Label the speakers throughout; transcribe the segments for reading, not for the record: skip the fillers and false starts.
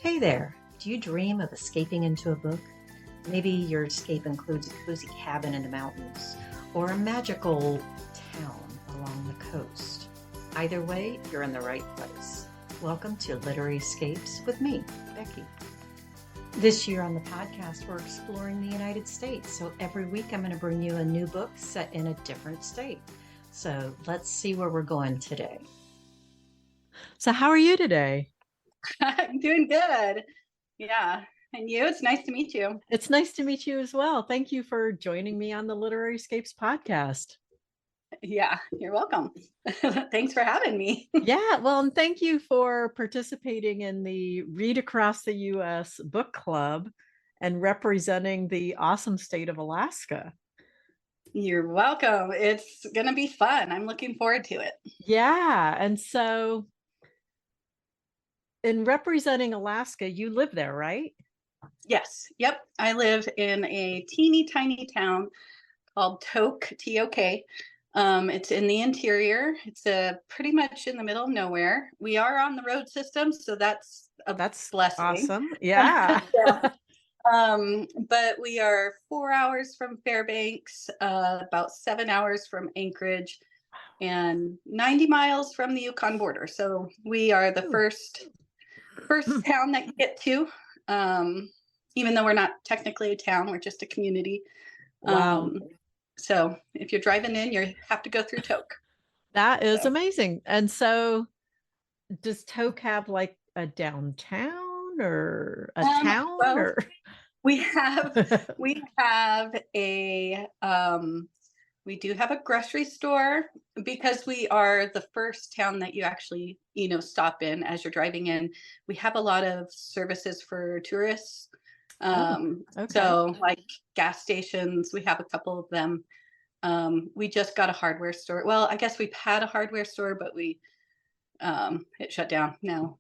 Speaker 1: Hey there, do you dream of escaping into a book? Maybe your escape includes a cozy cabin in the mountains or a magical town along the coast. Either way, you're in the right place. Welcome to Literary Escapes with me, Becky. This year on the podcast, we're exploring the United States. So every week I'm going to bring you a new book set in a different state. So let's see where we're going today.
Speaker 2: So how are you today?
Speaker 3: I'm doing good. Yeah. And you? It's nice to meet you.
Speaker 2: It's nice to meet you as well. Thank you for joining me on the Literary Escapes podcast.
Speaker 3: Yeah, you're welcome. Thanks for having me.
Speaker 2: Yeah, well, and thank you for participating in the Read Across the U.S. book club and representing the awesome state of Alaska.
Speaker 3: You're welcome. It's going to be fun. I'm looking forward to it.
Speaker 2: Yeah, and so in representing Alaska, you live there, right?
Speaker 3: Yes. Yep. I live in a teeny tiny town called Tok, T-O-K. It's in the interior. It's pretty much in the middle of nowhere. We are on the road system, so that's a blessing.
Speaker 2: Awesome. Yeah.
Speaker 3: But we are 4 hours from Fairbanks, about 7 hours from Anchorage, and 90 miles from the Yukon border. So we are the first town that you get to, even though we're not technically a town, we're just a community.
Speaker 2: Wow.
Speaker 3: So if you're driving in, you have to go through Tok.
Speaker 2: That is amazing. And so does Tok have like a downtown or a town?
Speaker 3: Well,
Speaker 2: or
Speaker 3: we have a we do have a grocery store because we are the first town that you actually, stop in as you're driving in. We have a lot of services for tourists.
Speaker 2: Okay.
Speaker 3: So like gas stations, we have a couple of them. We just got a hardware store. Well, I guess we've had a hardware store, but it shut down. Now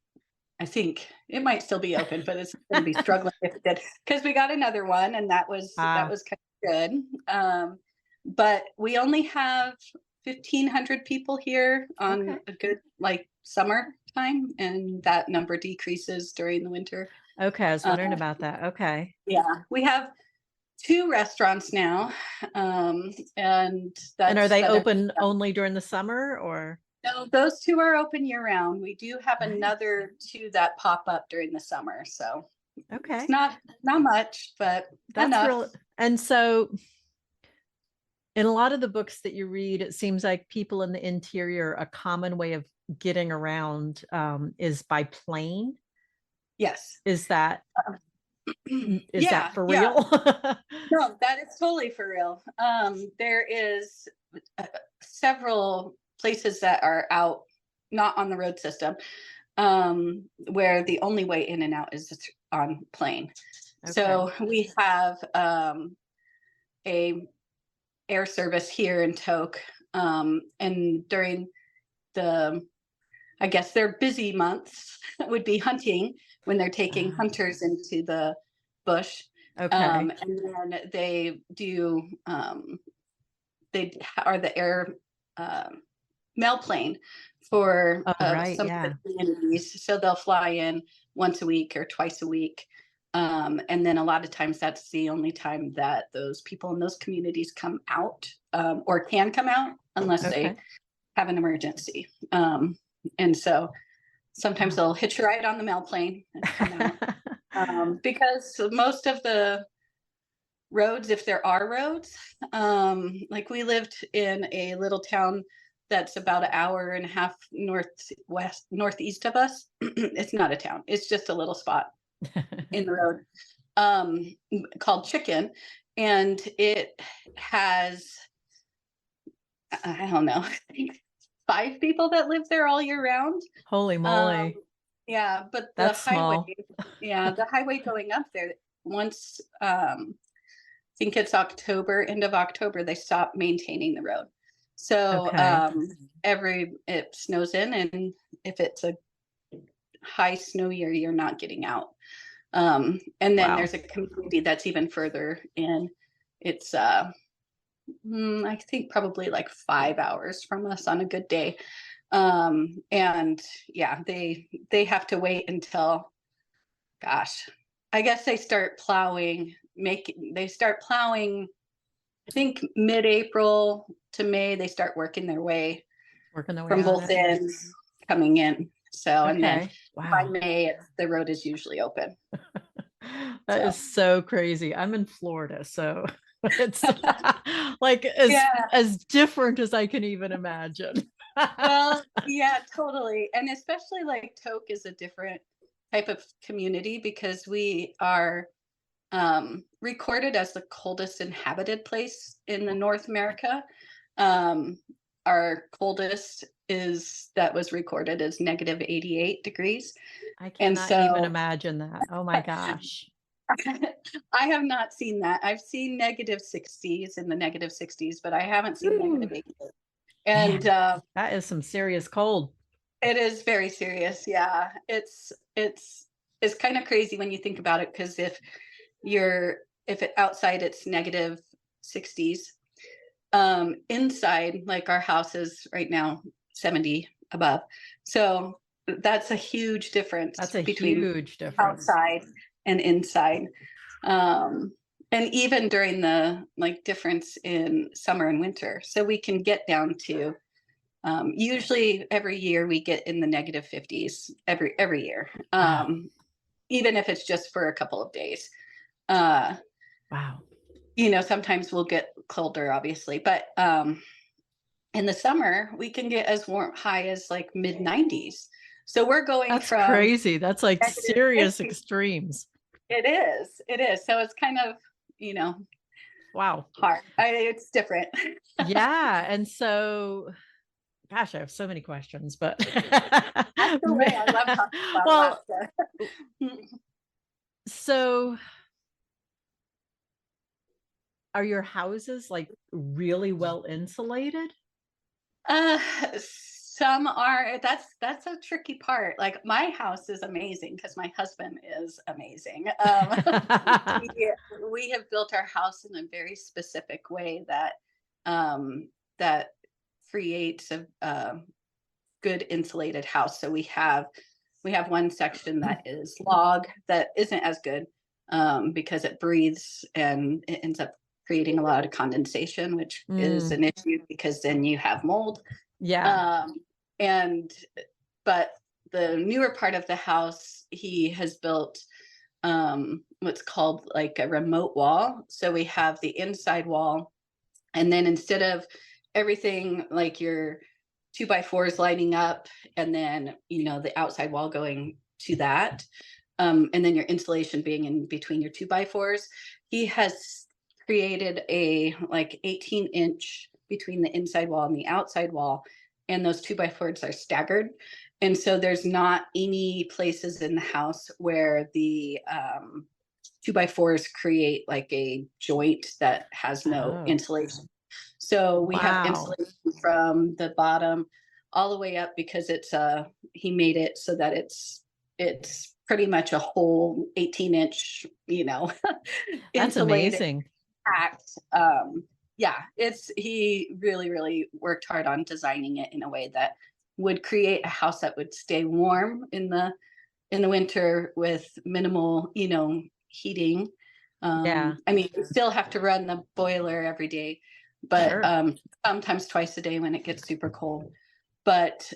Speaker 3: I think it might still be open, but it's going to be struggling if it did, because we got another one and that was kind of good. But we only have 1,500 people here on a good summer time, and that number decreases during the winter.
Speaker 2: Okay, I was wondering about that. Okay.
Speaker 3: Yeah, we have 2 restaurants now, and
Speaker 2: are they open only during the summer, or?
Speaker 3: No, those 2 are open year round. We do have another 2 that pop up during the summer. So it's not much, but
Speaker 2: that's
Speaker 3: enough.
Speaker 2: real. And so in a lot of the books that you read, it seems like people in the interior, a common way of getting around is by plane.
Speaker 3: Yes.
Speaker 2: Is that that for real?
Speaker 3: No, that is totally for real. There is several places that are out, not on the road system, where the only way in and out is on plane. Okay. So we have a air service here in Tok, and during I guess their busy months would be hunting, when they're taking hunters into the bush. Okay. And then they do, they are the air mail plane for some of the communities. So they'll fly in once a week or twice a week. And then a lot of times that's the only time that those people in those communities come out, or can come out, unless they have an emergency. And so sometimes they'll hitch a ride on the mail plane and come out. Because most of the roads, if there are roads, like we lived in a little town that's about an hour and a half northeast of us. It's not a town, it's just a little spot in the road, called Chicken, and it has, I don't know, I think 5 people that live there all year round.
Speaker 2: Holy moly.
Speaker 3: Yeah, but
Speaker 2: that's
Speaker 3: the highway,
Speaker 2: small.
Speaker 3: The highway going up there, once I think it's end of October, they stop maintaining the road. So it snows in, and if it's a high snow year, you're not getting out. And then there's a community that's even further in. It's I think probably like 5 hours from us on a good day. And yeah, they have to wait until gosh, I guess they start plowing, I think mid-April to May, they start working their way
Speaker 2: Working their way
Speaker 3: from
Speaker 2: on
Speaker 3: both
Speaker 2: it.
Speaker 3: ends coming in. So, and then
Speaker 2: Okay.
Speaker 3: by
Speaker 2: Wow.
Speaker 3: May, the road is usually open.
Speaker 2: That
Speaker 3: So,
Speaker 2: is so crazy. I'm in Florida, so it's like as
Speaker 3: yeah,
Speaker 2: as different as I can even imagine.
Speaker 3: well, yeah, totally. And especially like Toke is a different type of community because we are recorded as the coldest inhabited place in the North America. Um, our coldest that was recorded as negative 88 degrees.
Speaker 2: I
Speaker 3: And
Speaker 2: cannot even
Speaker 3: so
Speaker 2: imagine that. Oh my gosh.
Speaker 3: I have not seen that. I've seen negative 60s in the negative 60s, but I haven't seen
Speaker 2: Ooh,
Speaker 3: negative 88. And
Speaker 2: man, that is some serious cold.
Speaker 3: it is very serious. Yeah. It's kind of crazy when you think about it, because if it outside it's negative 60s, inside, like our house is right now 70 above. So that's a huge difference
Speaker 2: That's a
Speaker 3: between
Speaker 2: huge difference.
Speaker 3: outside and inside. And even during the like difference in summer and winter. So we can get down to usually every year we get in the negative 50s every year.
Speaker 2: Wow.
Speaker 3: Even if it's just for a couple of days. Uh,
Speaker 2: Wow.
Speaker 3: Sometimes we'll get colder, obviously, but in the summer we can get as high as like mid 90s. So we're going
Speaker 2: That's
Speaker 3: from
Speaker 2: crazy. That's like
Speaker 3: negative
Speaker 2: serious
Speaker 3: 50.
Speaker 2: extremes.
Speaker 3: It is. So it's kind of,
Speaker 2: Wow.
Speaker 3: hard. It's different.
Speaker 2: Yeah. And so, gosh, I have so many questions, but
Speaker 3: That's the way I love talking about
Speaker 2: well,
Speaker 3: Alaska.
Speaker 2: so are your houses like really well insulated?
Speaker 3: Uh, some are. That's a tricky part. Like my house is amazing because my husband is amazing. We have built our house in a very specific way that creates a good insulated house. So we have one section that is log that isn't as good because it breathes and it ends up creating a lot of condensation, which is an issue because then you have mold.
Speaker 2: Yeah.
Speaker 3: And but the newer part of the house, he has built what's called like a remote wall. So we have the inside wall, and then instead of everything like your 2x4s lining up, and then the outside wall going to that, and then your insulation being in between your 2x4s, he has created a like 18-inch between the inside wall and the outside wall, and those 2x4s are staggered, and so there's not any places in the house where the 2x4s create like a joint that has no
Speaker 2: Oh,
Speaker 3: insulation. So we have
Speaker 2: wow.
Speaker 3: insulation from the bottom all the way up because he made it so that it's pretty much a whole 18-inch,
Speaker 2: That's
Speaker 3: insulated
Speaker 2: amazing.
Speaker 3: packed. Yeah, he really, really worked hard on designing it in a way that would create a house that would stay warm in the winter with minimal, heating.
Speaker 2: Yeah,
Speaker 3: I mean, you still have to run the boiler every day, but
Speaker 2: sure.
Speaker 3: sometimes twice a day when it gets super cold. But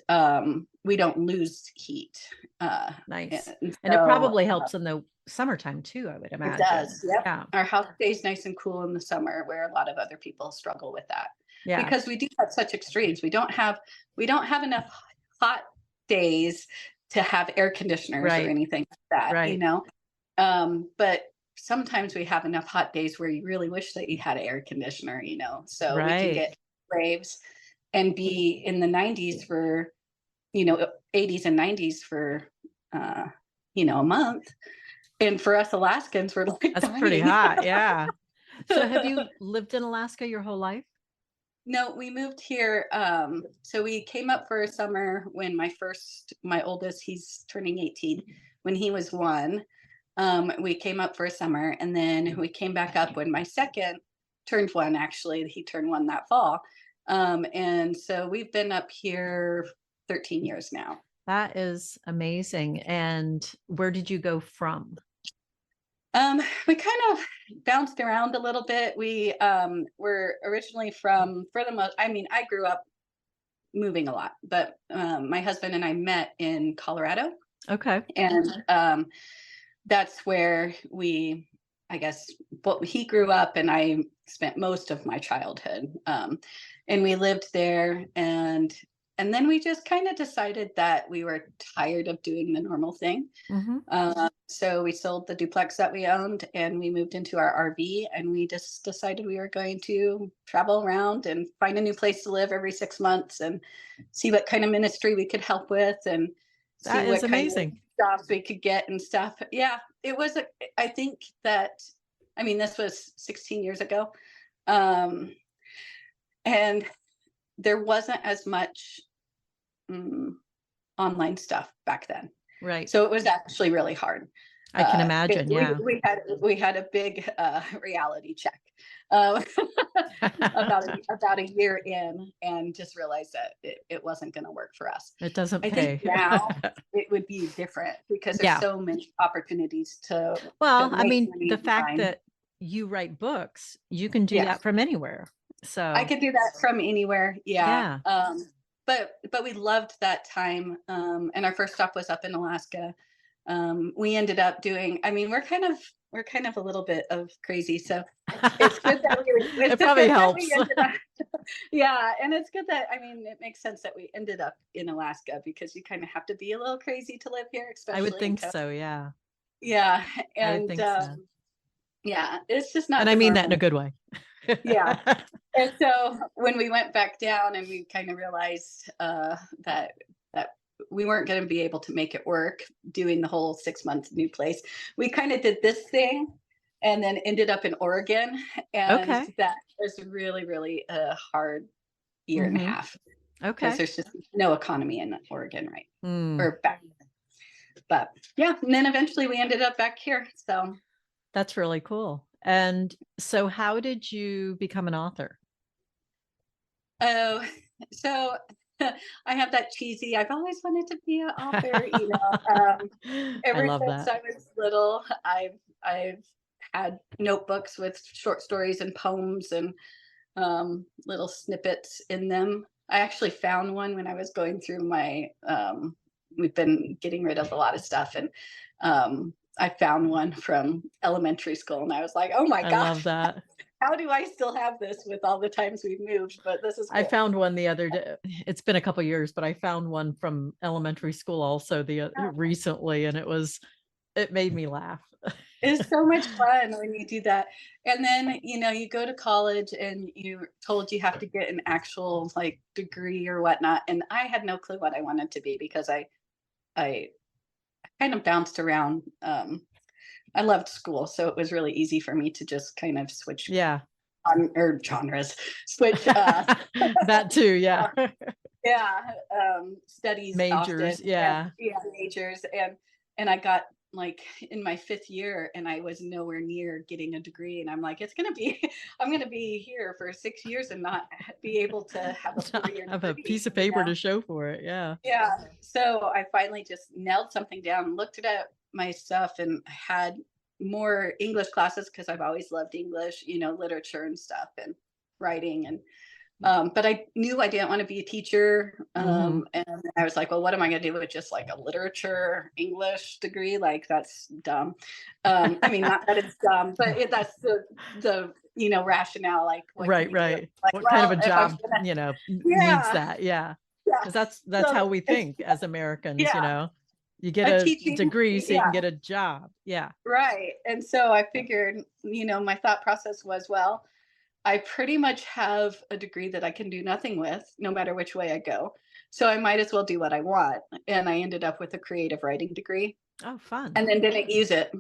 Speaker 3: we don't lose heat.
Speaker 2: Nice.
Speaker 3: And
Speaker 2: And it
Speaker 3: so
Speaker 2: probably helps in the summertime too, I would
Speaker 3: it
Speaker 2: imagine.
Speaker 3: does. Yep.
Speaker 2: Yeah.
Speaker 3: Our house stays nice and cool in the summer, where a lot of other people struggle with that
Speaker 2: Yeah.
Speaker 3: because we do have such extremes. We don't have enough hot days to have air conditioners or
Speaker 2: Right.
Speaker 3: anything like
Speaker 2: Right.
Speaker 3: that. But sometimes we have enough hot days where you really wish that you had an air conditioner, so we can
Speaker 2: Right.
Speaker 3: get waves and be in the 90s for, 80s and 90s for, a month. And for us Alaskans, we're like
Speaker 2: That's pretty
Speaker 3: dying.
Speaker 2: hot. Yeah. So have you lived in Alaska your whole life?
Speaker 3: No, we moved here. So we came up for a summer when my oldest, he's turning 18, when he was 1. We came up for a summer, and then we came back up when my second turned 1. Actually, he turned 1 that fall. And so we've been up here 13 years now.
Speaker 2: That is amazing. And where did you go from?
Speaker 3: We kind of bounced around a little bit. We were originally from, for the most, I mean, I grew up moving a lot, but my husband and I met in Colorado.
Speaker 2: Okay.
Speaker 3: And that's where we, I guess, but he grew up and I spent most of my childhood. And we lived there, and then we just kind of decided that we were tired of doing the normal thing. So we sold the duplex that we owned and we moved into our RV, and we just decided we were going to travel around and find a new place to live every 6 months and see what kind of ministry we could help with and
Speaker 2: That
Speaker 3: see
Speaker 2: is
Speaker 3: what
Speaker 2: amazing.
Speaker 3: kind of jobs we could get and stuff. Yeah, it was, I think that, I mean, this was 16 years ago. And there wasn't as much online stuff back then.
Speaker 2: Right.
Speaker 3: So it was actually really hard.
Speaker 2: I can imagine. Yeah.
Speaker 3: We had a big reality check about a year in, and just realized that it wasn't going to work for us.
Speaker 2: It doesn't
Speaker 3: I
Speaker 2: pay.
Speaker 3: think now it would be different because there's so many opportunities to.
Speaker 2: Well,
Speaker 3: to
Speaker 2: I
Speaker 3: make
Speaker 2: mean,
Speaker 3: money
Speaker 2: the fact
Speaker 3: online.
Speaker 2: that you write books, you can do
Speaker 3: Yes.
Speaker 2: that from anywhere. So
Speaker 3: I could do that from anywhere. Yeah. But we loved that time. And our first stop was up in Alaska. We ended up doing, I mean, we're kind of a little bit of crazy. So it's good that
Speaker 2: it probably helps.
Speaker 3: Yeah. And it's good that, I mean, it makes sense that we ended up in Alaska because you kind of have to be a little crazy to live here, especially.
Speaker 2: I would think so. Yeah.
Speaker 3: Yeah.
Speaker 2: I would
Speaker 3: And
Speaker 2: think so.
Speaker 3: yeah, it's just not.
Speaker 2: And I mean that in a good way.
Speaker 3: Yeah. And so when we went back down and we kind of realized that we weren't going to be able to make it work doing the whole 6 months new place, we kind of did this thing and then ended up in Oregon. And that was really, really a hard year and a half. Because there's just no economy in Oregon, right? Or back. But yeah, and then eventually we ended up back here. So
Speaker 2: that's really cool. And so how did you become an author?
Speaker 3: Oh, so I have that cheesy, I've always wanted to be an author, you know. Ever since I was little, I've had notebooks with short stories and poems and little snippets in them. I actually found one when I was going through my, we've been getting rid of a lot of stuff, and I found one from elementary school, and I was like, oh my gosh.
Speaker 2: I love that.
Speaker 3: How do I still have this with all the times we've moved? But this is cool.
Speaker 2: I found one the other day. It's been a couple of years, but I found one from elementary school also recently, and it made me laugh.
Speaker 3: It's so much fun when you do that. And then, you know, you go to college and you're told you have to get an actual like degree or whatnot. And I had no clue what I wanted to be because I kind of bounced around. I loved school, so it was really easy for me to just kind of switch or genres, switch
Speaker 2: that too, yeah.
Speaker 3: Studies
Speaker 2: majors,
Speaker 3: often. Majors. And I got like in my 5th year and I was nowhere near getting a degree, and I'm like, I'm gonna be here for 6 years and not be able to have a 4-year
Speaker 2: have a piece of paper to show for it. Yeah.
Speaker 3: So I finally just nailed something down, looked at my stuff, and had more English classes because I've always loved English, you know, literature and stuff and writing. And but I knew I didn't want to be a teacher. And I was like, well, what am I going to do with just like a literature English degree? Like, that's dumb. I mean, not that it's dumb, but that's the you know, rationale. Like,
Speaker 2: right. Like, what kind of a job, you know, needs that? Yeah. Because that's how we think as Americans, you know. You get a degree so you can get a job. Yeah.
Speaker 3: Right. And so I figured, you know, my thought process was, well, I pretty much have a degree that I can do nothing with, no matter which way I go. So I might as well do what I want. And I ended up with a creative writing degree.
Speaker 2: Oh, fun.
Speaker 3: And then didn't use it.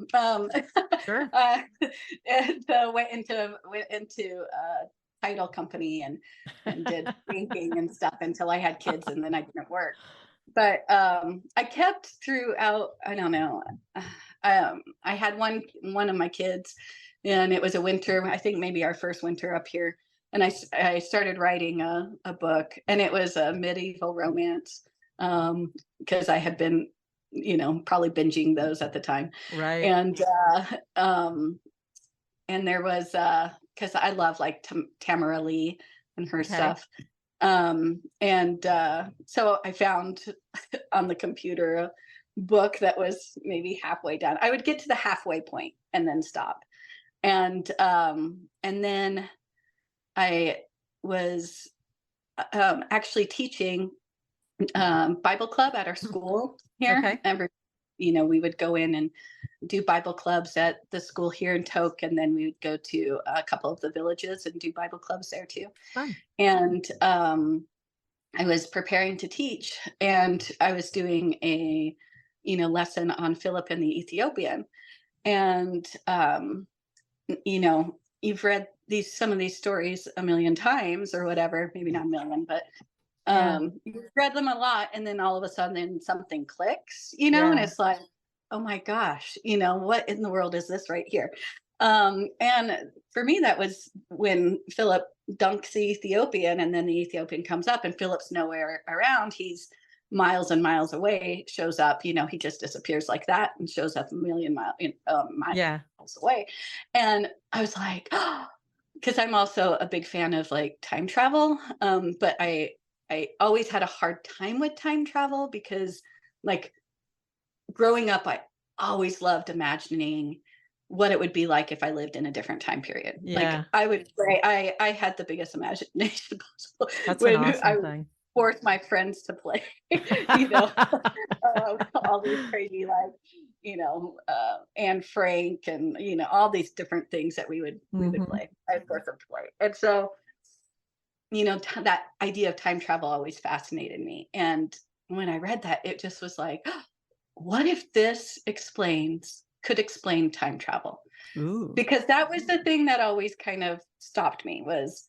Speaker 2: Sure.
Speaker 3: And went into a title company and did banking and stuff until I had kids, and then I didn't work. But I kept throughout, I don't know, I had one of my kids, and it was a winter, I think maybe our first winter up here. And I started writing a book, and it was a medieval romance because I had been probably binging those at the time.
Speaker 2: Right.
Speaker 3: And and there was because I love like Tamara Lee and her
Speaker 2: Okay.
Speaker 3: stuff. And so I found on the computer a book that was maybe halfway down. I would get to the halfway point and then stop. And then I was actually teaching Bible club at our school here.
Speaker 2: Okay.
Speaker 3: We would go in and do Bible clubs at the school here in Tok, and then we would go to a couple of the villages and do Bible clubs there too.
Speaker 2: Fun.
Speaker 3: And I was preparing to teach, and I was doing a lesson on Philip and the Ethiopian. And you've read some of these stories a million times or whatever, maybe not a million, but you've read them a lot, and then all of a sudden something clicks, and it's like, oh my gosh, what in the world is this right here? And for me, that was when Philip dunks the Ethiopian, and then the Ethiopian comes up and Philip's nowhere around. He's miles and miles away, shows up, he just disappears like that and shows up a million miles away. And I was like, because I'm also a big fan of like time travel. But I always had a hard time with time travel because like growing up, I always loved imagining what it would be like if I lived in a different time period.
Speaker 2: Yeah.
Speaker 3: Like I would play, I had the biggest imagination possible.
Speaker 2: That's
Speaker 3: when
Speaker 2: an awesome
Speaker 3: I
Speaker 2: thing.
Speaker 3: forced my friends to play, all these crazy, like, Anne Frank and, all these different things that we would play. I forced them to play. And so, that idea of time travel always fascinated me. And when I read that, it just was like, what if this could explain time travel?
Speaker 2: Ooh.
Speaker 3: Because that was the thing that always kind of stopped me, was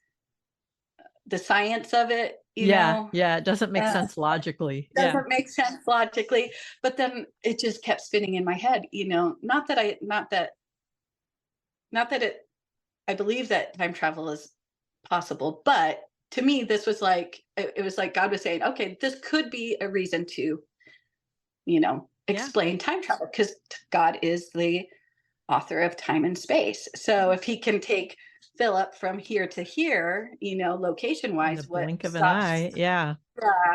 Speaker 3: the science of it.
Speaker 2: Yeah, it doesn't make sense logically.
Speaker 3: Doesn't make sense logically, but then it just kept spinning in my head. Not that I believe that time travel is possible, but to me, this was like, it was like God was saying, okay, this could be a reason to, explain time travel, because God is the author of time and space. So if he can take Philip from here to here, location wise,
Speaker 2: blink of an eye. Yeah.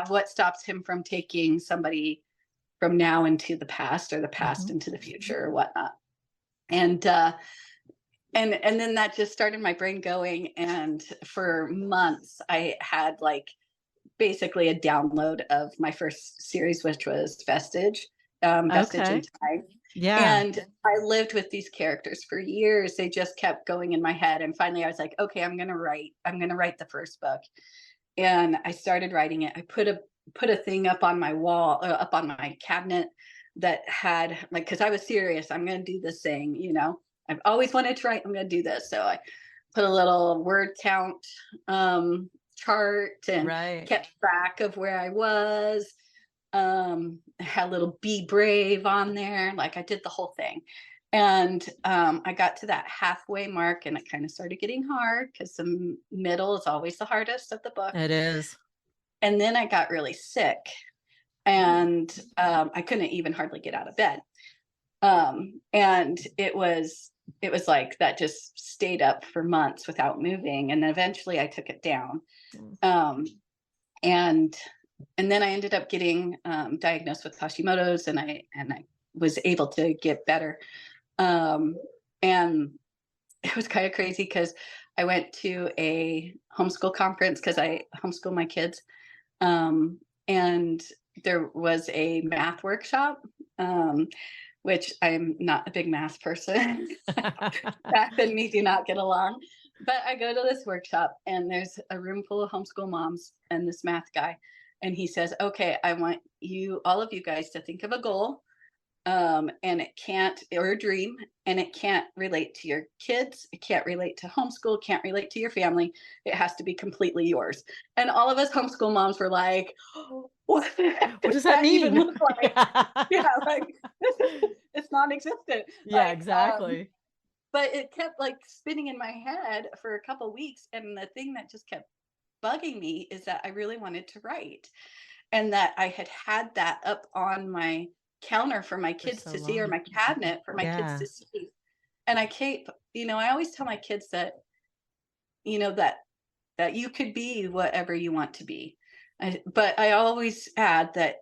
Speaker 3: What stops him from taking somebody from now into the past, or the past into the future, or whatnot? And then that just started my brain going. And for months, I had like basically a download of my first series, which was Vestige in Time.
Speaker 2: Yeah.
Speaker 3: And I lived with these characters for years. They just kept going in my head. And finally I was like, okay, I'm going to write the first book. And I started writing it. I put a thing up on my wall, up on my cabinet, that had like, cause I was serious. I'm going to do this thing, I've always wanted to write. I'm going to do this. So I put a little word count chart and kept track of where I was. I had a little be brave on there. Like I did the whole thing. And I got to that halfway mark, and it kind of started getting hard, because the middle is always the hardest of the book.
Speaker 2: It is.
Speaker 3: And then I got really sick, and I couldn't even hardly get out of bed. And it was like that just stayed up for months without moving. And then eventually I took it down. And then I ended up getting diagnosed with Hashimoto's, and I was able to get better. And it was kind of crazy, because I went to a homeschool conference, because I homeschool my kids. And there was a math workshop, which I'm not a big math person. Math and me do not get along. But I go to this workshop, and there's a room full of homeschool moms and this math guy. And he says, okay, I want all of you guys to think of a goal, and it can't, or a dream, and it can't relate to your kids. It can't relate to homeschool, can't relate to your family. It has to be completely yours. And all of us homeschool moms were like, oh, what
Speaker 2: does that mean?
Speaker 3: Even look like? Like it's non-existent.
Speaker 2: Yeah, exactly.
Speaker 3: But it kept like spinning in my head for a couple of weeks. And the thing that just kept bugging me is that I really wanted to write, and that I had that up on my counter for my kids
Speaker 2: so
Speaker 3: to see, or
Speaker 2: long.
Speaker 3: my cabinet for my kids
Speaker 2: Yeah.
Speaker 3: to see. And I keep, I always tell my kids that, that you could be whatever you want to be. But I always add that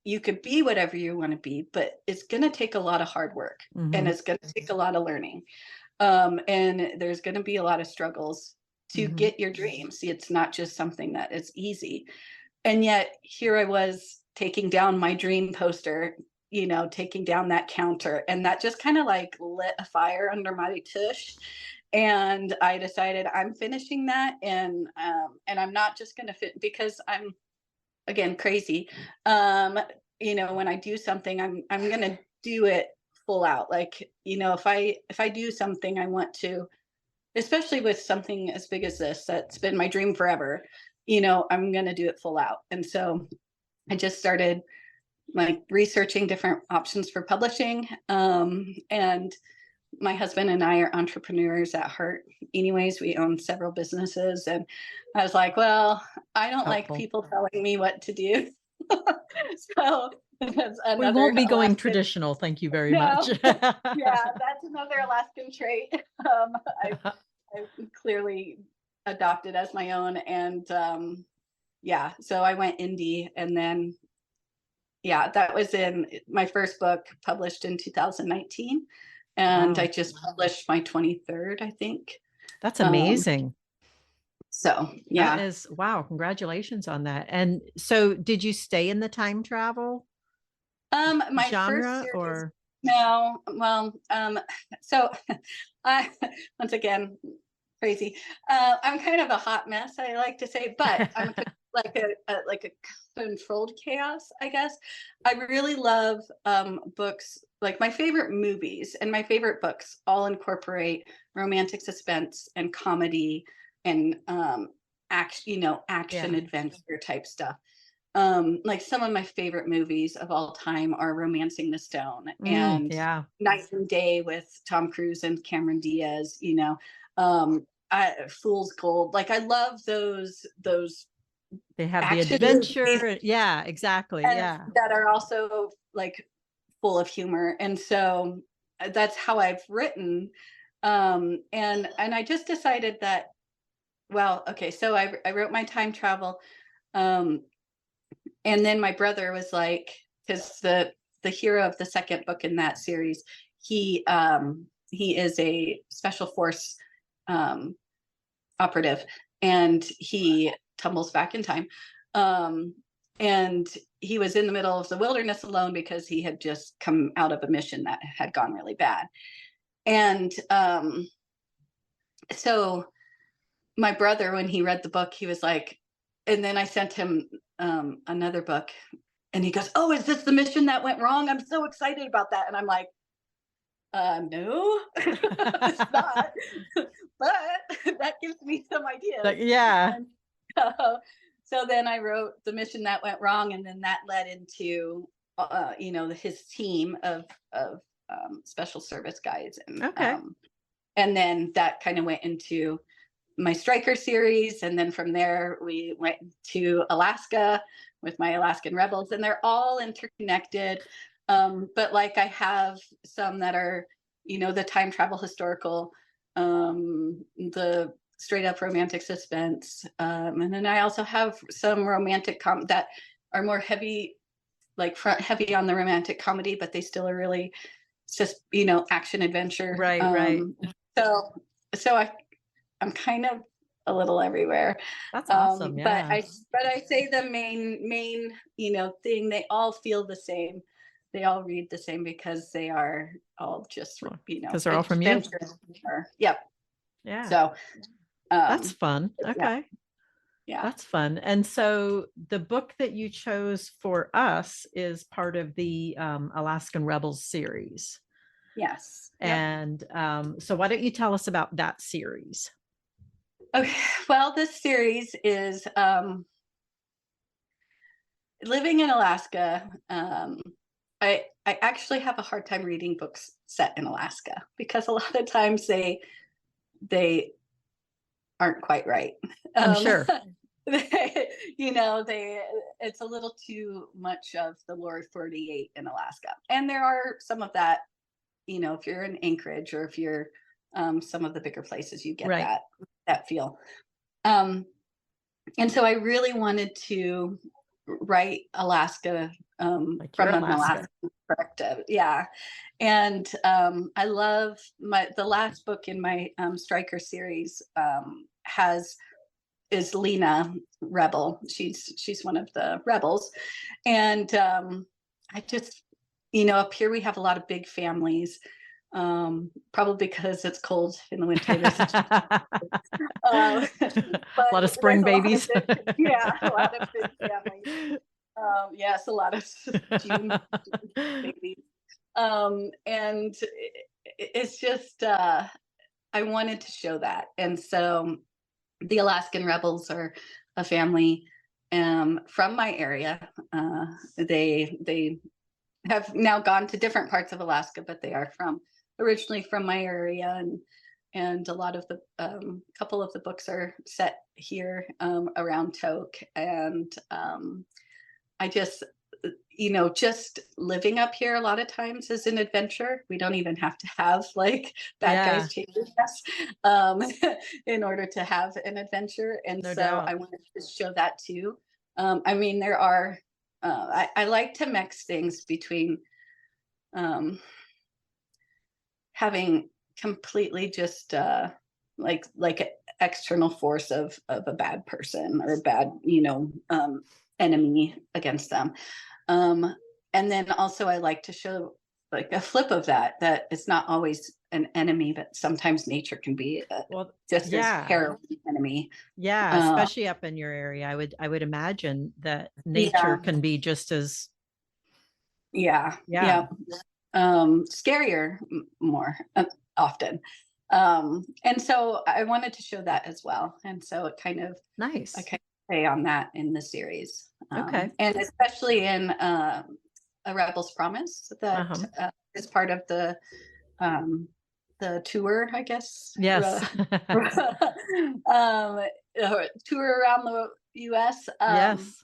Speaker 3: you could be whatever you want to be, but it's going to take a lot of hard work, and
Speaker 2: Mhm.
Speaker 3: it's going to take a lot of learning. And there's going to be a lot of struggles to
Speaker 2: Mhm.
Speaker 3: get your dreams. It's not just something that is easy. And yet here I was taking down my dream poster, taking down that counter, and that just kind of like lit a fire under my tush. And I decided I'm finishing that, and I'm not just going to fit, because I'm, again, crazy. When I do something, I'm going to do it full out. Like, if I do something, I want to, especially with something as big as this, that's been my dream forever, I'm going to do it full out. And so I just started like researching different options for publishing. And my husband and I are entrepreneurs at heart. Anyways, we own several businesses. And I was like, well, I don't like
Speaker 2: Helpful.
Speaker 3: people telling me what to do. So that's
Speaker 2: We
Speaker 3: another
Speaker 2: won't be going
Speaker 3: Alaskan.
Speaker 2: traditional. Thank you very
Speaker 3: No,
Speaker 2: much.
Speaker 3: yeah, that's another Alaskan trait. I've clearly adopted as my own. And yeah, so I went indie, and then that was in my first book, published in 2019, and
Speaker 2: Wow.
Speaker 3: I just published my 23rd, I think.
Speaker 2: That's amazing.
Speaker 3: So
Speaker 2: That
Speaker 3: yeah.
Speaker 2: is, wow, congratulations on that. And so did you stay in the time travel
Speaker 3: My first
Speaker 2: genre
Speaker 3: series,
Speaker 2: or?
Speaker 3: no, well, so I, once again, crazy. I'm kind of a hot mess, I like to say, but I'm like a controlled chaos, I guess. I really love books. Like my favorite movies and my favorite books all incorporate romantic suspense and comedy and action adventure type stuff. Like some of my favorite movies of all time are Romancing the Stone and
Speaker 2: Yeah.
Speaker 3: Night and Day with Tom Cruise and Cameron Diaz, Fool's Gold. Like I love those
Speaker 2: They have the
Speaker 3: action movies,
Speaker 2: adventure. Yeah, exactly.
Speaker 3: and
Speaker 2: Yeah.
Speaker 3: that are also like full of humor. And so that's how I've written. And I just decided that, well, okay, so I wrote my time travel. And then my brother was like, because the hero of the second book in that series, he is a special force operative, and he tumbles back in time. And he was in the middle of the wilderness alone because he had just come out of a mission that had gone really bad. And so my brother, when he read the book, he was like, and then I sent him another book, and he goes, "Oh, is this the mission that went wrong? I'm so excited about that." And I'm like, no, it's not, but that gives me some ideas.
Speaker 2: Yeah.
Speaker 3: And so then I wrote The Mission That Went Wrong, and then that led into his team of special service guys, and
Speaker 2: Okay.
Speaker 3: and then that kind of went into my Striker series, and then from there we went to Alaska with my Alaskan Rebels, and they're all interconnected. But like I have some that are, the time travel historical, the straight up romantic suspense, and then I also have some romantic that are more heavy, like front heavy on the romantic comedy, but they still are really just action adventure.
Speaker 2: Right.
Speaker 3: So I'm kind of a little everywhere.
Speaker 2: That's awesome.
Speaker 3: But
Speaker 2: Yeah.
Speaker 3: I say the main thing, they all feel the same. They all read the same because they are all just
Speaker 2: because they're all from you.
Speaker 3: Yep.
Speaker 2: Yeah.
Speaker 3: So
Speaker 2: that's fun. Okay.
Speaker 3: Yeah.
Speaker 2: That's fun. And so the book that you chose for us is part of the Alaskan Rebels series.
Speaker 3: Yes.
Speaker 2: And so why don't you tell us about that series?
Speaker 3: Okay. Well, this series is living in Alaska. I actually have a hard time reading books set in Alaska because a lot of times they aren't quite right.
Speaker 2: I'm sure.
Speaker 3: it's a little too much of the lower 48 in Alaska. And there are some of that, if you're in Anchorage or if you're some of the bigger places, you get
Speaker 2: Right.
Speaker 3: that feel. And so I really wanted to write Alaska
Speaker 2: Like
Speaker 3: from
Speaker 2: you're
Speaker 3: an
Speaker 2: Alaska.
Speaker 3: Alaska perspective. Yeah. And I love the last book in my Striker series is Lena Rebel. She's one of the rebels. And I just, up here we have a lot of big families. Probably because it's cold in the winter.
Speaker 2: A lot of spring babies.
Speaker 3: Yeah, a lot of big families. Yes, a lot of June babies. And it's just, I wanted to show that. And so the Alaskan Rebels are a family from my area. They have now gone to different parts of Alaska, but they are originally from my area, and a lot of the couple of the books are set here around Tok. And I just just living up here a lot of times is an adventure. We don't even have to have like bad guys chasing us in order to have an adventure. And
Speaker 2: No
Speaker 3: so
Speaker 2: doubt.
Speaker 3: I wanted to show that too. I mean, there are I like to mix things between having completely just like an external force of a bad person or a bad enemy against them, and then also I like to show like a flip of that it's not always an enemy, but sometimes nature can be just as harrowing enemy.
Speaker 2: Especially up in your area. I would imagine that nature can be just as
Speaker 3: scarier more often. And so I wanted to show that as well. And so it kind of
Speaker 2: nice.
Speaker 3: I kind of play on that in the series.
Speaker 2: Okay.
Speaker 3: And especially in A Rebel's Promise, that is part of the tour, I guess.
Speaker 2: Yes.
Speaker 3: Tour around the US.
Speaker 2: Yes.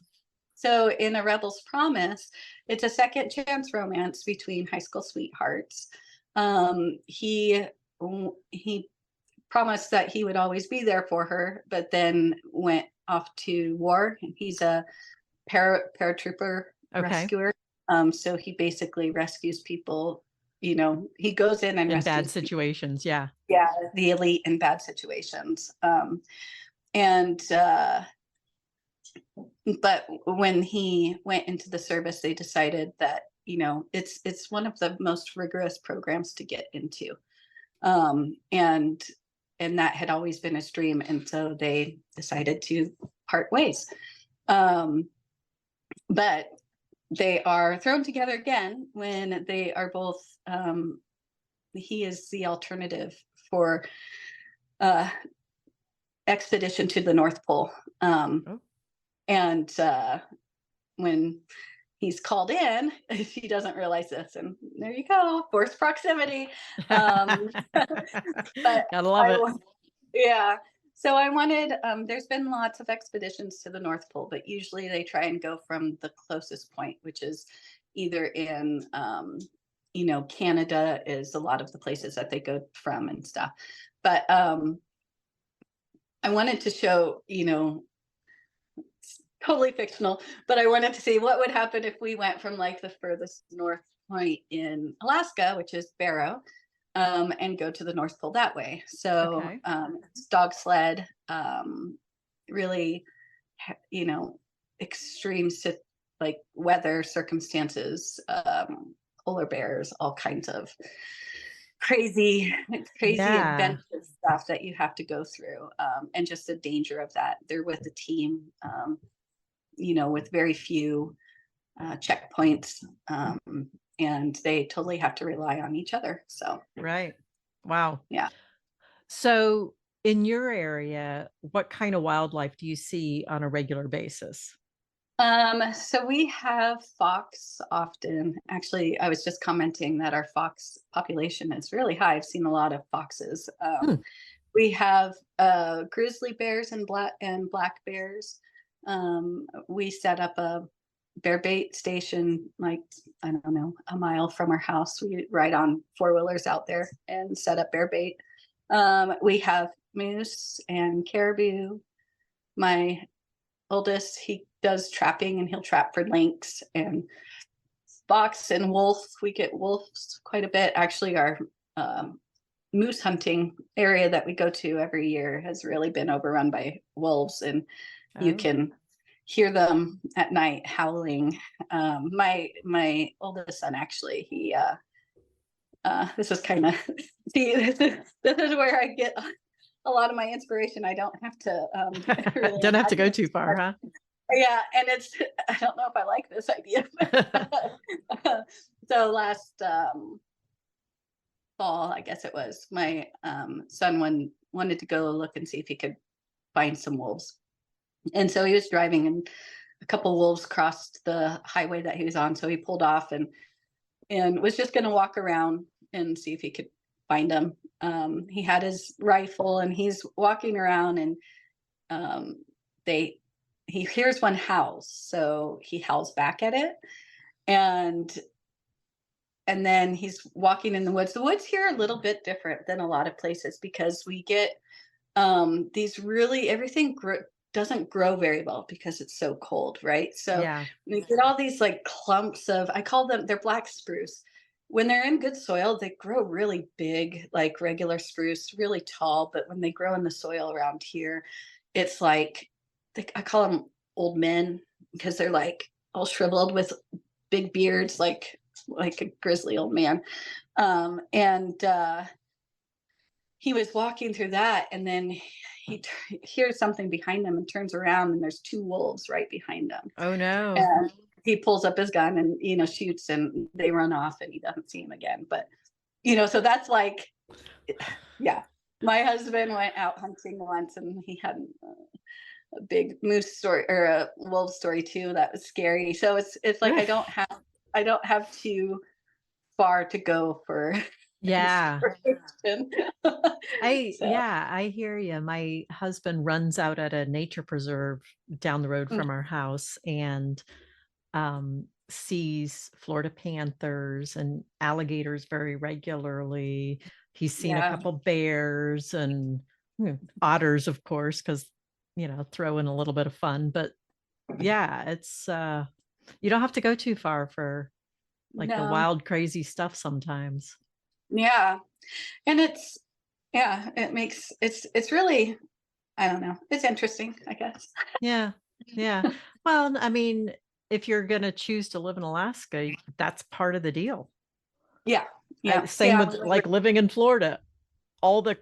Speaker 3: So in A Rebel's Promise, it's a second chance romance between high school sweethearts. He promised that he would always be there for her, but then went off to war. He's a paratrooper rescuer. So he basically rescues people. He goes in and rescues
Speaker 2: bad situations.
Speaker 3: People. The elite in bad situations. But when he went into the service, they decided that it's one of the most rigorous programs to get into, and that had always been his dream, and so they decided to part ways. But they are thrown together again when they are both. He is the alternative for expedition to the North Pole. And when he's called in, he doesn't realize this, and there you go, forced proximity. But
Speaker 2: gotta love it.
Speaker 3: Yeah. So I wanted. There's been lots of expeditions to the North Pole, but usually they try and go from the closest point, which is either in, Canada is a lot of the places that they go from and stuff. But I wanted to show, totally fictional, but I wanted to see what would happen if we went from like the furthest north point in Alaska, which is Barrow, and go to the North Pole that way. So it's dog sled, really, extreme like weather circumstances, polar bears, all kinds of crazy adventure stuff that you have to go through, and just the danger of that. They're with a team, with very few checkpoints, and they totally have to rely on each other. So
Speaker 2: right. Wow.
Speaker 3: Yeah.
Speaker 2: So in your area, what kind of wildlife do you see on a regular basis?
Speaker 3: So we have fox often. Actually, I was just commenting that our fox population is really high. I've seen a lot of foxes. We have grizzly bears and black bears. We set up a bear bait station, like, I don't know, a mile from our house. We ride on 4-wheelers out there and set up bear bait. We have moose and caribou. My oldest, he does trapping, and he'll trap for lynx and fox and wolf. We get wolves quite a bit. Actually, our moose hunting area that we go to every year has really been overrun by wolves, and you can hear them at night howling. My oldest son, actually, he this is kind of see, this is where I get a lot of my inspiration. I don't have to really
Speaker 2: don't have to go too far, huh?
Speaker 3: Yeah, and it's, I don't know if I like this idea. So last fall, I guess it was, my son wanted to go look and see if he could find some wolves. And so he was driving, and a couple wolves crossed the highway that he was on. So he pulled off and was just going to walk around and see if he could find them. He had his rifle, and he's walking around, and he hears one howl, so he howls back at it, and then he's walking in the woods. The woods here are a little bit different than a lot of places, because we get these really, everything doesn't grow very well because it's so cold, right? So
Speaker 2: yeah.
Speaker 3: we get all these like clumps of, I call them, they're black spruce. When they're in good soil, they grow really big, like regular spruce, really tall. But when they grow in the soil around here, it's like, I call them old men, because they're like all shriveled with big beards, like a grizzly old man. He was walking through that, and then he hears something behind him and turns around, and there's 2 wolves right behind him.
Speaker 2: Oh no.
Speaker 3: And he pulls up his gun and, shoots, and they run off, and he doesn't see him again. But, so that's like, yeah. My husband went out hunting once, and he had a big moose story, or a wolf story too. That was scary. So it's like, I don't have too far to go for
Speaker 2: yeah.
Speaker 3: So.
Speaker 2: I hear you. My husband runs out at a nature preserve down the road from our house, and sees Florida panthers and alligators very regularly. He's seen a couple bears and otters, of course, because throw in a little bit of fun. But yeah, it's you don't have to go too far for the wild, crazy stuff sometimes.
Speaker 3: Yeah. And it makes, it's really, I don't know, it's interesting, I guess.
Speaker 2: Yeah. Well, I mean, if you're going to choose to live in Alaska, that's part of the deal.
Speaker 3: Yeah.
Speaker 2: Same with like living in Florida. All the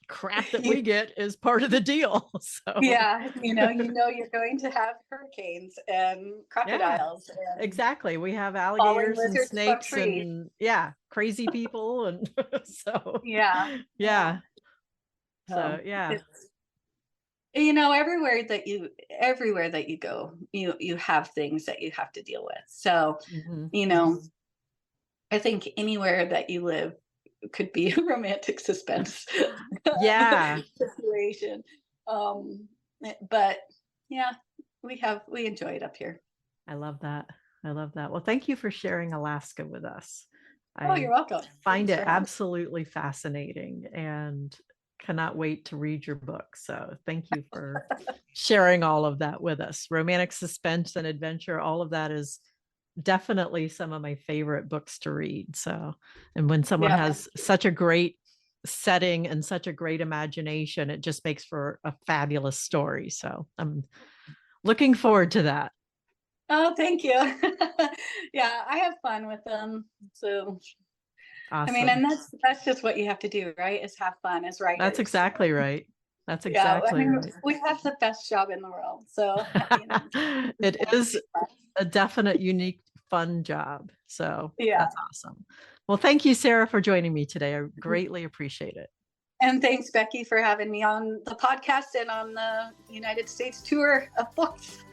Speaker 2: crap that we get is part of the deal. So
Speaker 3: yeah, you're going to have hurricanes and crocodiles. And
Speaker 2: exactly. We have alligators and snakes and crazy people, and so yeah. So yeah.
Speaker 3: Everywhere that you go, you have things that you have to deal with. So, I think anywhere that you live could be a romantic suspense situation. But yeah, we enjoy it up here.
Speaker 2: I love that. Well, thank you for sharing Alaska with us.
Speaker 3: You're welcome.
Speaker 2: Find it absolutely fascinating, and cannot wait to read your book. So thank you for sharing all of that with us. Romantic suspense and adventure, all of that is definitely some of my favorite books to read. So, and when someone has such a great setting and such a great imagination, it just makes for a fabulous story. So I'm looking forward to that.
Speaker 3: Oh, thank you. Yeah, I have fun with them. So awesome. I mean, and that's just what you have to do, right? Is have fun as writers.
Speaker 2: That's exactly right. That's exactly right.
Speaker 3: We have the best job in the world. So
Speaker 2: it is a definite, unique, fun job. So that's awesome. Well, thank you, Sara, for joining me today. I greatly appreciate it.
Speaker 3: And thanks, Becky, for having me on the podcast and on the United States tour of books.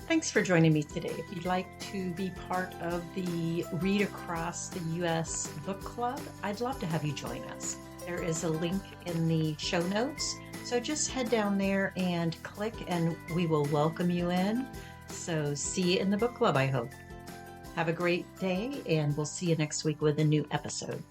Speaker 1: Thanks for joining me today. If you'd like to be part of the Read Across the U.S. Book Club, I'd love to have you join us. There is a link in the show notes. So just head down there and click, and we will welcome you in. So see you in the book club, I hope. Have a great day, and we'll see you next week with a new episode.